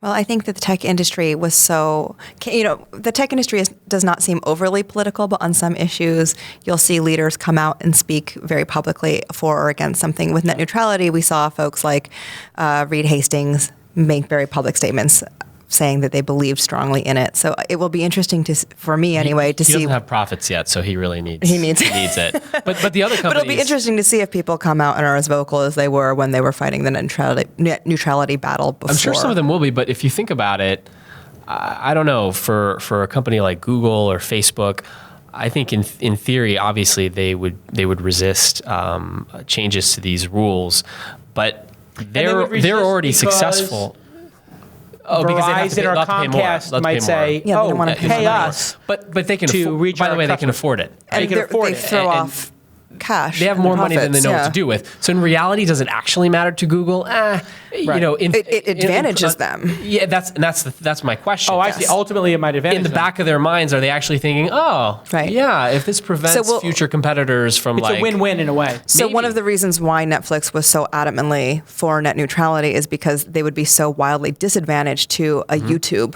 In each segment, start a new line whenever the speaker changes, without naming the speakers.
Well, I think that the tech industry was the tech industry does not seem overly political, but on some issues, you'll see leaders come out and speak very publicly for or against something. With net neutrality, we saw folks like Reed Hastings make very public statements saying that they believed strongly in it. So it will be interesting for me anyway, to see.
He doesn't have profits yet, so he really needs it. But the other companies.
But it'll be interesting to see if people come out and are as vocal as they were when they were fighting the net neutrality battle before.
I'm sure some of them will be, but if you think about it, I don't know, for a company like Google or Facebook, I think in theory, obviously they would resist changes to these rules, but they're already successful.
Oh, because Verizon or Comcast might say, pay us.
But they can afford. By the way, they can afford it.
And they throw off cash.
They have more money than they know what to do with. So in reality, does it actually matter to Google?
It advantages them.
Yeah, that's my question.
Oh, I see. Ultimately, it might advantage
in the back of their minds, are they actually thinking, if this prevents future competitors from
it's a win-win in a way.
So one of the reasons why Netflix was so adamantly for net neutrality is because they would be so wildly disadvantaged to a YouTube,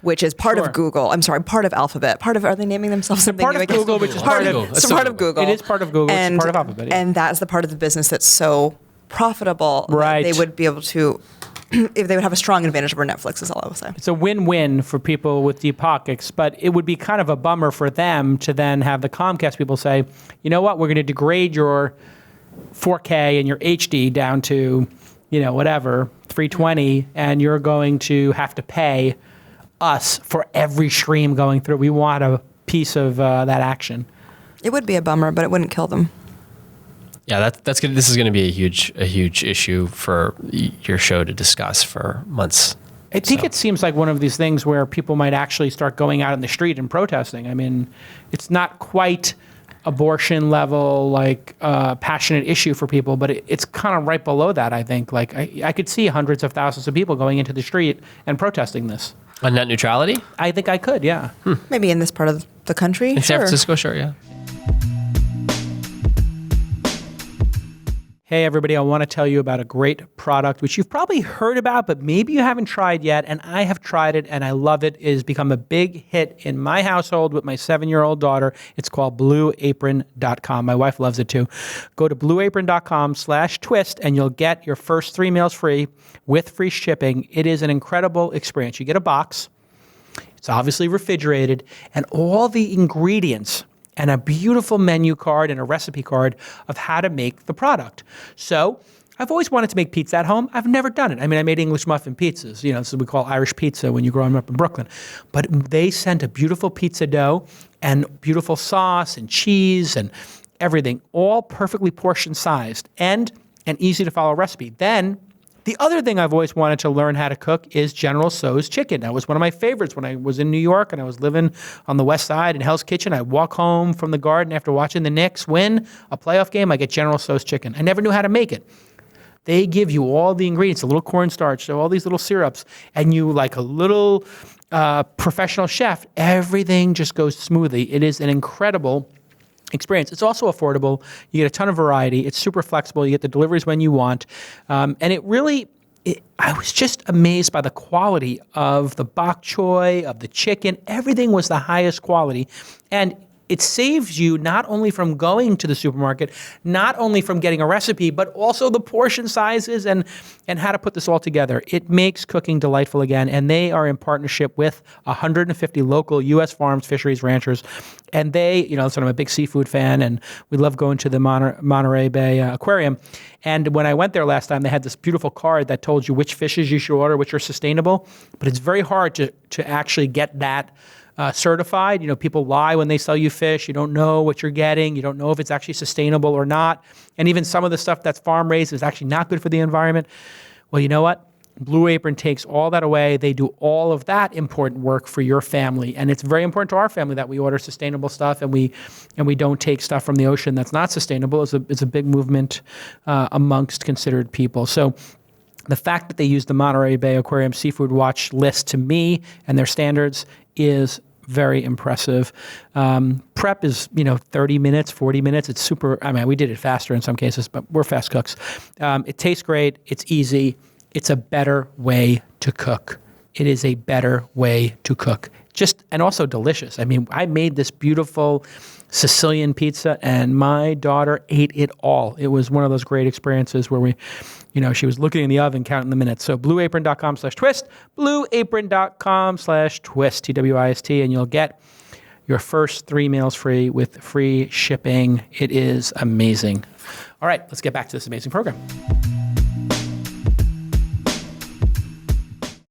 which is part of Google. I'm sorry, part of Alphabet. Are they naming themselves something
part of Google, which is part of Google.
It's part of Google.
It is part of Google. It's part of Alphabet.
And that's the part of the business that's so profitable.
Right.
They would be able to, if they would have a strong advantage over Netflix, is all I will say.
It's a win-win for people with deep pockets, but it would be kind of a bummer for them to then have the Comcast people say, you know what, we're going to degrade your 4K and your HD down to, 320, and you're going to have to pay us for every stream going through. We want a piece of that action.
It would be a bummer, but it wouldn't kill them.
Yeah, that's good. This is going to be a huge issue for your show to discuss for months.
I think it seems like one of these things where people might actually start going out in the street and protesting. I mean, it's not quite abortion level, passionate issue for people, but it's kind of right below that, I think. Like, I could see hundreds of thousands of people going into the street and protesting this.
On net neutrality?
I think I could, yeah.
Maybe in this part of the country.
In San Francisco, sure, yeah.
Hey, everybody, I want to tell you about a great product, which you've probably heard about, but maybe you haven't tried yet, and I have tried it, and I love it. It has become a big hit in my household with my 7-year-old daughter. It's called BlueApron.com. My wife loves it, too. Go to BlueApron.com/twist, and you'll get your first 3 meals free with free shipping. It is an incredible experience. You get a box. It's obviously refrigerated, and all the ingredients and a beautiful menu card and a recipe card of how to make the product. So I've always wanted to make pizza at home. I've never done it. I mean, I made English muffin pizzas, so we call Irish pizza when you grow up in Brooklyn. But they sent a beautiful pizza dough and beautiful sauce and cheese and everything, all perfectly portion sized and an easy to follow recipe. Then the other thing I've always wanted to learn how to cook is General Tso's chicken. That was one of my favorites when I was in New York and I was living on the West Side in Hell's Kitchen. I'd walk home from the Garden after watching the Knicks win a playoff game. I get General Tso's chicken. I never knew how to make it. They give you all the ingredients, a little cornstarch, so all these little syrups, and you, like a little professional chef, everything just goes smoothly. It is an incredible experience. It's also affordable. You get a ton of variety. It's super flexible. You get the deliveries when you want. And I was just amazed by the quality of the bok choy, of the chicken. Everything was the highest quality. And it saves you not only from going to the supermarket, not only from getting a recipe, but also the portion sizes and how to put this all together. It makes cooking delightful again, and they are in partnership with 150 local U.S. farms, fisheries, ranchers, and they, so I'm a big seafood fan, and we love going to the Monterey Bay Aquarium. And when I went there last time, they had this beautiful card that told you which fishes you should order, which are sustainable, but it's very hard to actually get that certified. People lie when they sell you fish. You don't know what you're getting. You don't know if it's actually sustainable or not. And even some of the stuff that's farm raised is actually not good for the environment. Well, you know what? Blue Apron takes all that away. They do all of that important work for your family. And it's very important to our family that we order sustainable stuff and we don't take stuff from the ocean that's not sustainable. It's a big movement amongst considered people. So the fact that they use the Monterey Bay Aquarium Seafood Watch list to me and their standards is very impressive. Prep is, 30 minutes, 40 minutes. It's super, we did it faster in some cases, but we're fast cooks. It tastes great. It's easy. It's a better way to cook. it is a better way to cook. And also delicious. I mean, I made this beautiful Sicilian pizza and my daughter ate it all. It was one of those great experiences where she was looking in the oven, counting the minutes. So blueapron.com/twist, blueapron.com/twist, TWIST, and you'll get your first 3 meals free with free shipping. It is amazing. All right, let's get back to this amazing program.